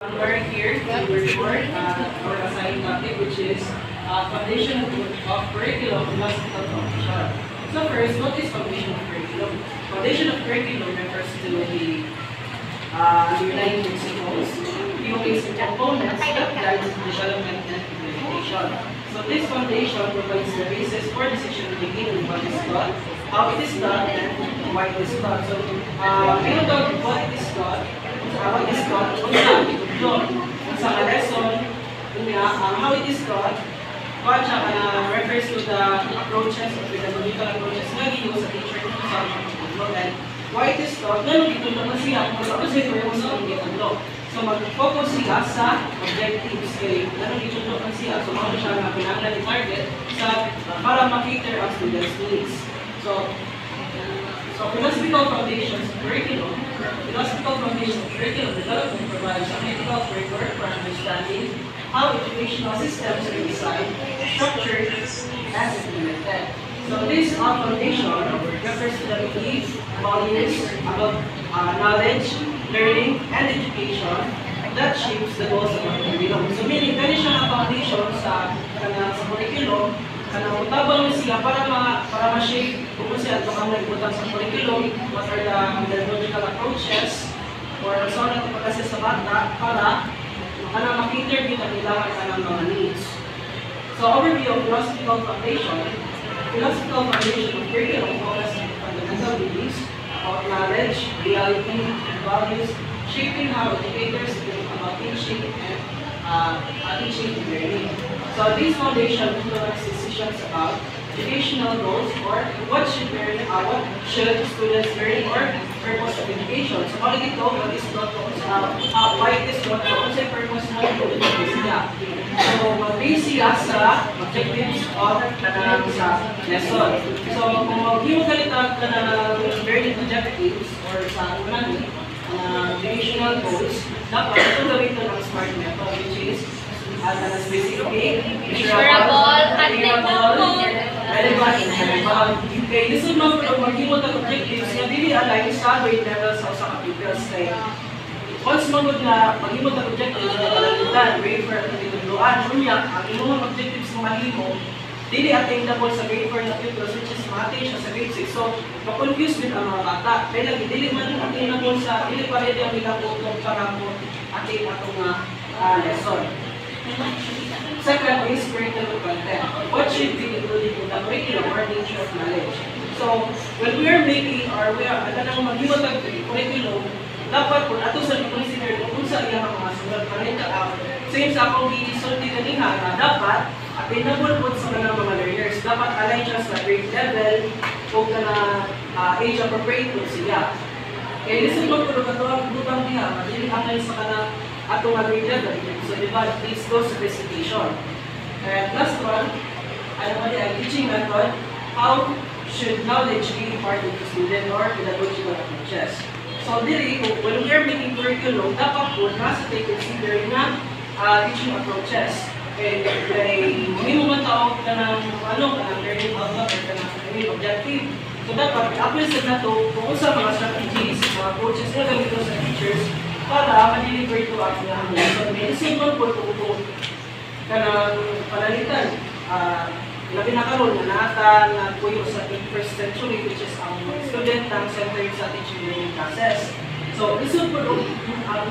We're here to report our assigned topic, which is foundation of curriculum philosophical foundation. So first, what is foundation of curriculum? Foundation of curriculum refers to the underlying principles, theories, and components that guide the development and implementation. So this foundation provides the basis for decision making on what is taught, how it is done, and why it is taught. So, we will talk what it is taught, what is taught, sa lesson, how it is taught, what refers to the approaches or pedagogical approaches na ginagawa sa teacher kung saan and why it is taught, ganun dito naman siya kung saan siya pero sa pagkakalo. So mag-focus siya sa objectives kay ganun dito naman siya. So mga siya na pinaglan target sa para ma-cater ang students' needs. So philosophical foundations of curriculum. Philosophical foundation of curriculum development provides a critical framework for understanding how educational systems are designed, structured, and implemented. So this foundation refers to the beliefs, values about knowledge, learning, and education that shapes the goals of our curriculum. So meaning, kani siya ang foundation sa curriculum, kanang utabang siya para ma-shape kung siya ito ang nagbutang sa curriculum, what are the pedagogical approaches, or saan natin pag-assess sa bata para ma-cater din ang kailangan ka ng mga needs. So overview of philosophical foundation. Philosophical foundation of curriculum focuses on fundamental beliefs about knowledge, reality, and values, shaping how educators think about teaching and learning. So this foundation influences decisions about educational goals or what should students learn or purpose of education. So all ito, what is not why it is not also purpose mo ito siya. So mag-base siya sa objectives of sa lesson. So kung mag-iwag kalita ka na learning objectives or sa educational goals, dapat ito gawin ito ng SMART method, which is specific, measurable, attainable, relevant, and relevant. Okay, this is not for mag-iwag ang objectives na dili align sa grade level sa usa ka pupils. Once magod na mag-iwag ang objectives na kalalitan, grade for ang tinutuluan, unya, ang inyong objectives ng mahimo, dili attainable sa grade 4 na pupils, which is ma-attain siya sa grade 6. So, ma-confuse din ang mga bata. Kaya lagi, dili man attainable sa, dili pa rin ang ilang utong para mo attain atong lesson. Second is curriculum content. What should be included in the curriculum or nature of knowledge? So, when we are making or we are mag-iwag ang curriculum, dapat kung ato sa consider kung sa iyang mga sunod same sa akong gisulti kanina na dapat attainable po sa mga learners. Dapat align siya sa grade level o age appropriate po siya. Kaya listen mo kung ito ang butang niya, madili angay sa kanang atong grade level. So, diba, please go sa presentation. And last one, teaching method, how should knowledge be imparted to student or pedagogical approaches. So, when we are making curriculum, dapat po nasa take consider na teaching approaches. Kaya, may mga tao kanang learning outcome or kanang learning objective. So, dapat i-apply sa na ito kung sa mga strategies, mga approaches na gamito sa teachers para ma-deliver ito ang lesson. May simple po ito kanang panalitan. Labi na karoon na nagpuyo sa 21st century, which is ang student ng center sa teaching learning process. So, isip po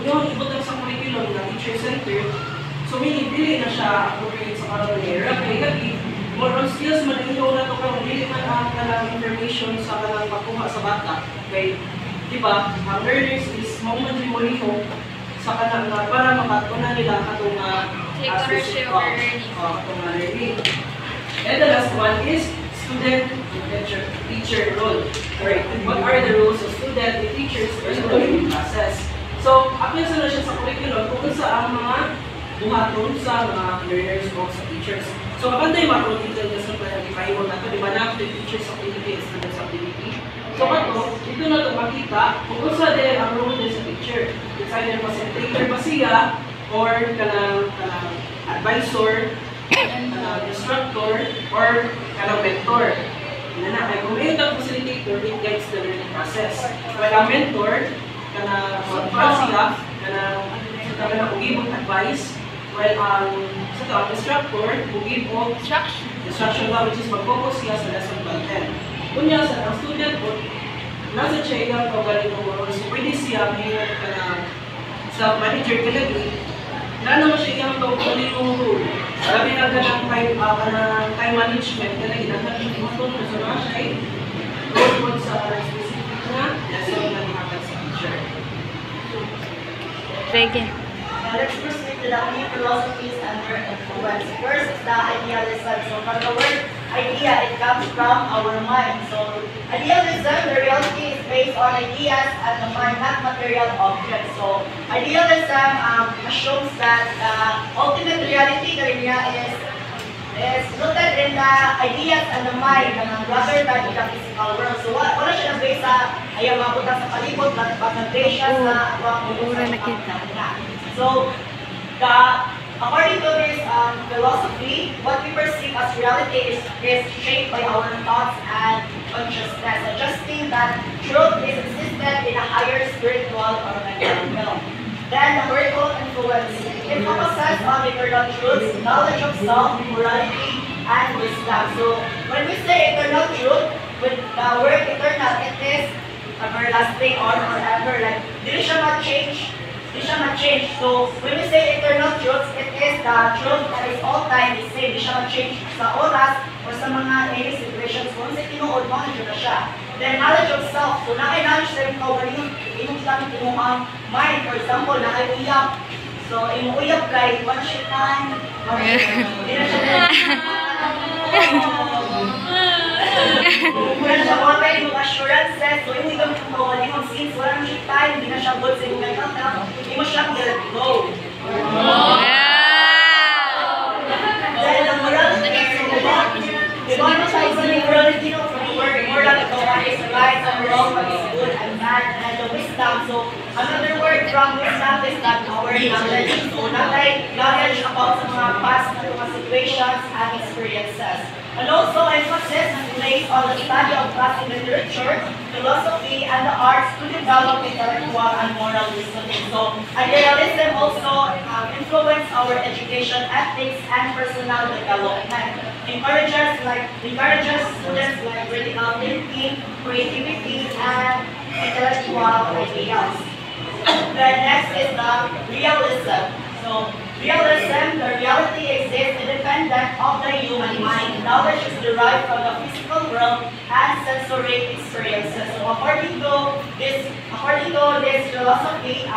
yung ibutang sa curriculum na teacher-centered, so meaning dili na siya appropriate sa karoon ng era. Kaya more on skills man ito na ito kung dili man ang kanang information sa kanang makuha sa bata. Okay, diba, ang learners is moment mo sa kanang para makatunan nila katong take ownership of learning. And the last one is student and teacher role. Alright, what are the roles of student and teachers in the learning process? So, apply na siya sa curriculum kung sa ang mga buhaton sa mga learners o sa teachers. So, kapantay makro-detail na sa pag-ipahiwag na ito, di ba na the teachers activity and students activity. So, dito na ito makita kung sa din ang role din sa teacher. It's either facilitator ba siya or kanang advisor, instructor, or mentor. Kung may itong facilitator, it guides the learning process. While a mentor, siya, kami na ugibong advice. Well, sa to, ang instructor, ugibong instruction ba, which is mag-focus siya sa lesson content. Kunya sa ang student po, nasa siya ilang kaugaling ng oras, so pwede siya ngayon ka na sa manager kalagay, na naman siya ilang kaugaling ng rule. Sabi na ganang time management, na ginagawa siya matulog sa mga siya ay role po sa specific na lesson na nihakan sa teacher. Reggae. Now let's proceed to the key philosophies and their influence. First is the idealism. So from the word idea, it comes from our mind. So idealism, the reality is based on ideas and the mind, not material objects. So idealism assumes that the ultimate reality is rooted in the ideas and the mind rather than in the physical world. So wala siya na-base sa ayaw mga butang sa palibot, nag-base siya sa So, according to this philosophy, what we perceive as reality is shaped by our thoughts and consciousness, suggesting that truth is existed in a higher spiritual or mental realm. Then, the vertical influence. It focuses on eternal truths, knowledge of self, morality, and wisdom. So, when we say eternal truth, with the word eternal, it is everlasting or forever. Like, dili siya ma-change. So, when we say eternal truth, it is the truth that is all time the same. Di siya ma-change sa oras or sa mga any situations. Kung sa tinuod, knowledge na siya. Then, knowledge of self. So, na-knowledge sa ikaw, ganun lang ang mind. For example, na-uyap. So, yung uyap kay, wala siya time. Hindi na siya wala siya already yung assurances. So, hindi kami kumawali yung since wala na siya time, hindi na siya good sa yung mental health, hindi mo siya let go. Dahil ang morality, diba na siya isa yung morality no? Moral ito, what is right and wrong, what is good and bad, and the wisdom. So, another word from wisdom is that our knowledge. So, knowledge about sa mga past na mga situations and experiences. And also, emphasis is placed on the study of classic literature, philosophy, and the arts to develop intellectual and moral reasoning. So, idealism also influences our education, ethics, and personal development. Encourages students like critical thinking, creativity, and intellectual ideas. Then next is the realism. So, realism, the reality exists independent of the human mind. Knowledge is derived from the physical world and sensory experiences. So, according to this philosophy,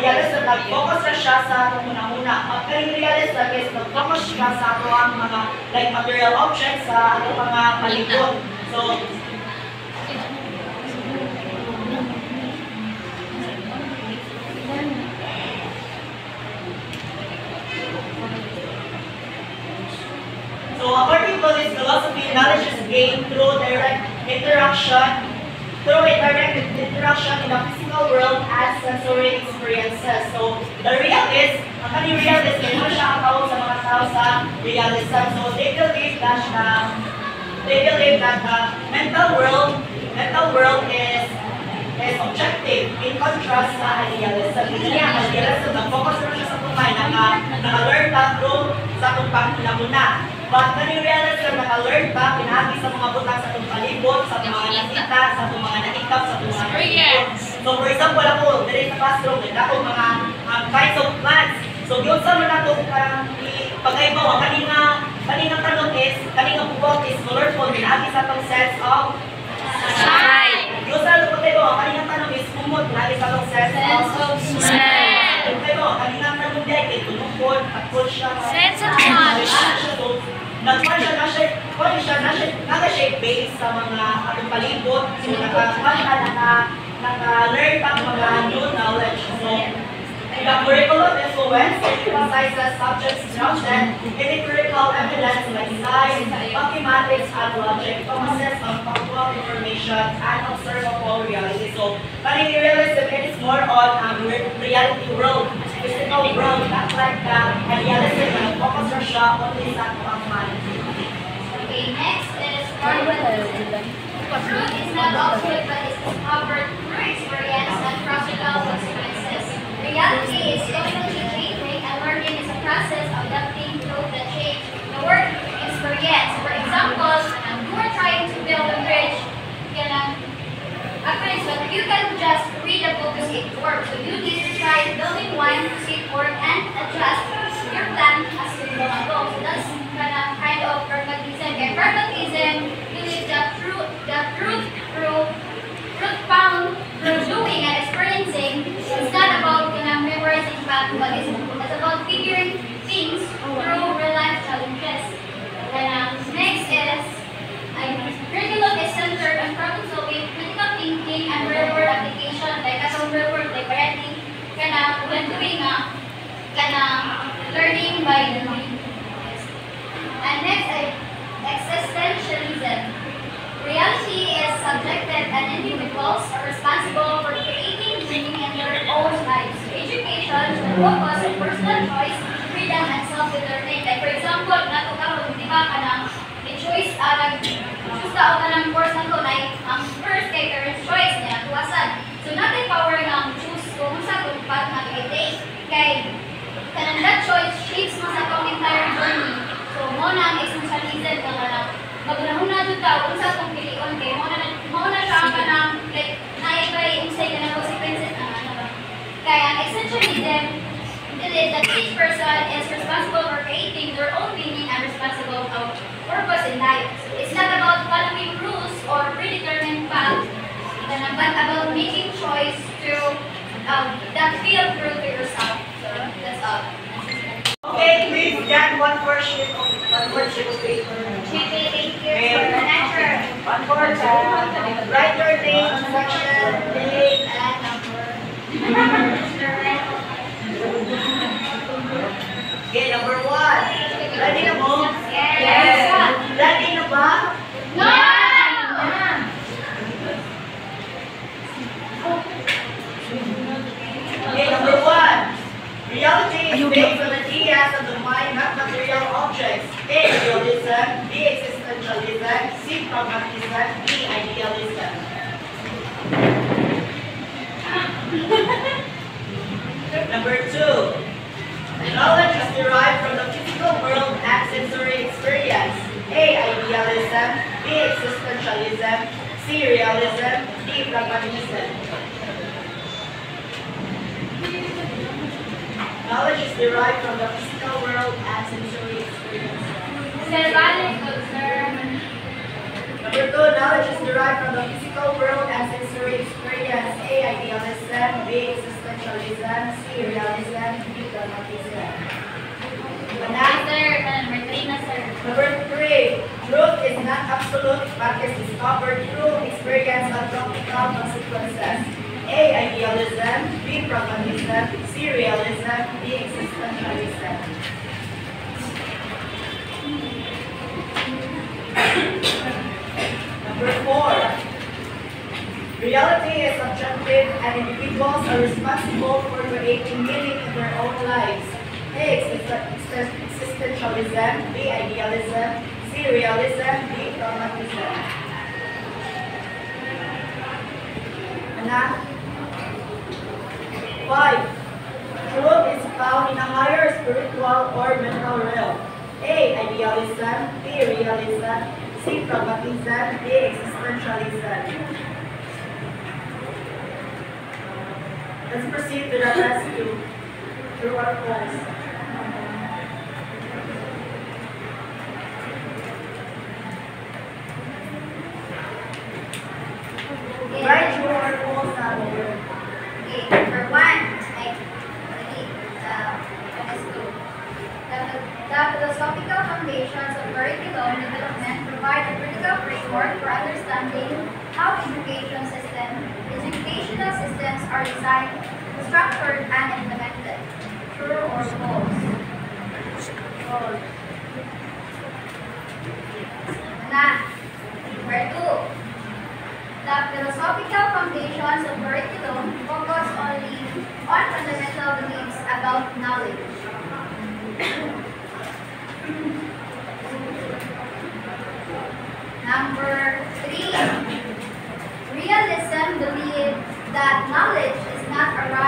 idealism, nag-focus na siya sa muna-muna. Pag realism is nag-focus siya sa ang mga like material objects sa mga palibot. So according to this philosophy, knowledge is gained through direct interaction in the physical world and sensory experiences. So the real is, ang real is, hindi siya ang tawag sa mga tao sa realism. So they believe that the mental world is objective in contrast sa idealism. Idealism, nag-focus na siya sa tumay, naka-learn ta through sa itong pangkinamuna. But realism, naka-learn ta, pinahagi sa mga butang sa itong palibot, sa itong mga nakita, sa itong mga naikap, sa itong mga nakikot. So for example, ako, dito sa classroom, ako mga kinds of plants. So yun sa mga ito, pag-aibaw, kaninang tanong is, kaninang bubok is colorful, pinahagi sa itong sense of sight. Yung sa pag-aibaw, kaninang tanong is kumot, pinahagi sa itong sense of smell. Pag-aibaw, kaninang tanong din, kay tunukod, takot siya. Sense of touch. Naka-shape base sa mga atong palibot. So, naka-learn ang mga new knowledge. So, the curriculum influence emphasizes subjects grounded in empirical evidence like science, mathematics, and logic, focuses on factual information and observable reality. So, realism is more on reality world, physical world, not like the idealism na focus siya on this at mind. Okay, next is It's not obsolete, but it's discovered through experience and practical consequences. Reality is constantly changing, and learning is a process of adapting to the change. The word experience, for example, you are trying to build a bridge, but you can just read a book to see it work. So you need to try building one to see it work and adjust your plan as you go along. So that's kind of pragmatism. And pragmatism, you need the truth found through doing and experiencing. It's not about memorizing facts, but it's about figuring things through real life challenges. And next is curriculum is centered on problem solving, critical thinking, and real world application. Like as a real world library, when doing learning by doing. And next is existentialism. Reality is subjective, and individuals are responsible for creating meaning in their own lives. Education should focus on personal choice, freedom, and self-determination. Like for example, di ba choose ka o ng course na to, like ang first kay parents' choice niya, tuwasan. So natin power ng choose kung sa kung path na i-take. Kay that choice shapes mo sa itong entire journey. So mo na ang essentialism na magunahon na dito kung sa itong pilion kay mo na siya ang kanang like naibay insay ka na consequences na ano ba. Kaya ang essentialism is that each person is responsible for creating their own meaning and responsible for purpose in life. So it's not about following rules or predetermined paths, but about making choice to that feel true to yourself. So that's all. Okay, please get one worship of paper. Thank you for the lecture. One more time. Write your name, section, date, and number. Okay, number 1. Ready na mo? Yes. Ready na ba? No! Okay, number 1. Reality is based on ideas of the mind, not material objects. A. Realism. B. Existentialism. C. Pragmatism. D. Idealism. Number 2. Knowledge is derived from the physical world and sensory experience. A. Idealism. B. Existentialism. C. Realism. D. Pragmatism. Knowledge is derived from the physical world and sensory experience. Number 2. Knowledge is derived from the physical world and sensory experience. A. Idealism. B. Existentialism. C. Realism. D. Pragmatism. Number 3. Truth is not absolute, but is discovered through experience and practical consequences. A. Idealism. B. Pragmatism. C. Realism. D. Existentialism. Number 4. Reality is subjective, and individuals are responsible for creating meaning in their own lives. A. Existentialism. B. Idealism. C. Realism. D. Pragmatism. 5. Truth is found in a higher spiritual or mental realm. A. Idealism. B. Realism. C. Pragmatism. D. Existentialism. Let's proceed to the rest two. True or false? Right, true or false? Okay, number 1, the philosophical foundations of curriculum development provide a critical framework for understanding how educational systems are designed, structured, and implemented. True or false? False. Number 2. The philosophical foundations of curriculum focus only on fundamental beliefs about knowledge. Number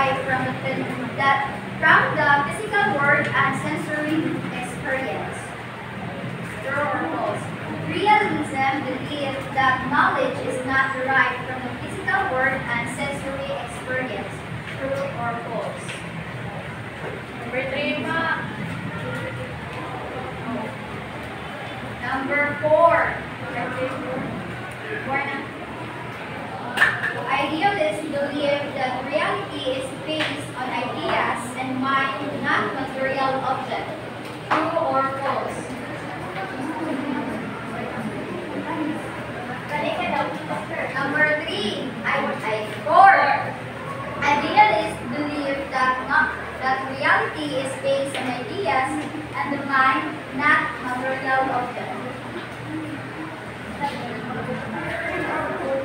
derived from the physical world and sensory experience. True or false? Realism believes that knowledge is not derived from the physical world and sensory experience. True or false? Number 3, ma. Number 4. Idealists believe that reality is based on ideas and mind, not material objects. True or false? Number 3. 4. Idealists believe that reality is based on ideas and the mind, not material objects.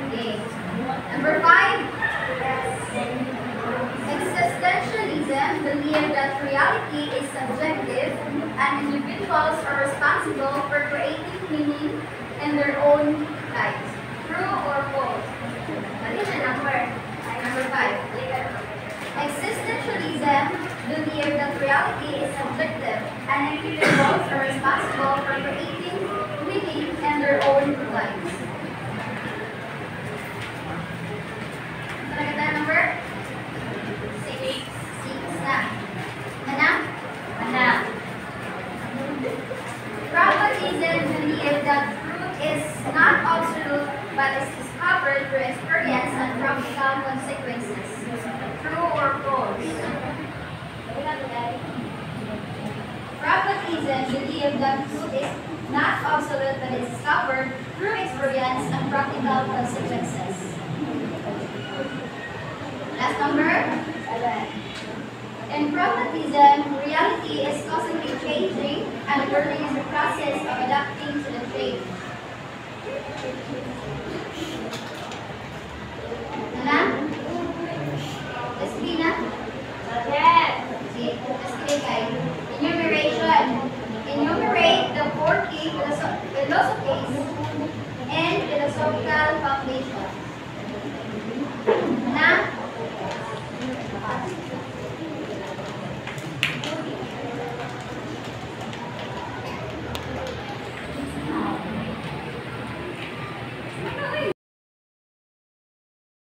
Okay. Number 5. Existentialism believes that reality is subjective and individuals are responsible for creating meaning in their own lives. True or false? Number 5. Existentialism believes that reality is subjective and individuals are responsible for creating meaning in their own lives. Number 6 na. Mana? Pragmatism believes that truth is not absolute but is discovered through experience and practical consequences. True or false? Pragmatism believes that truth is not absolute but is discovered through experience and practical consequences. Last number 7. In pragmatism, reality is constantly changing and learning is the process of adapting to the change. Nana? Despina? Yes. Okay, just guys. Enumeration. Enumerate the 4 key philosophies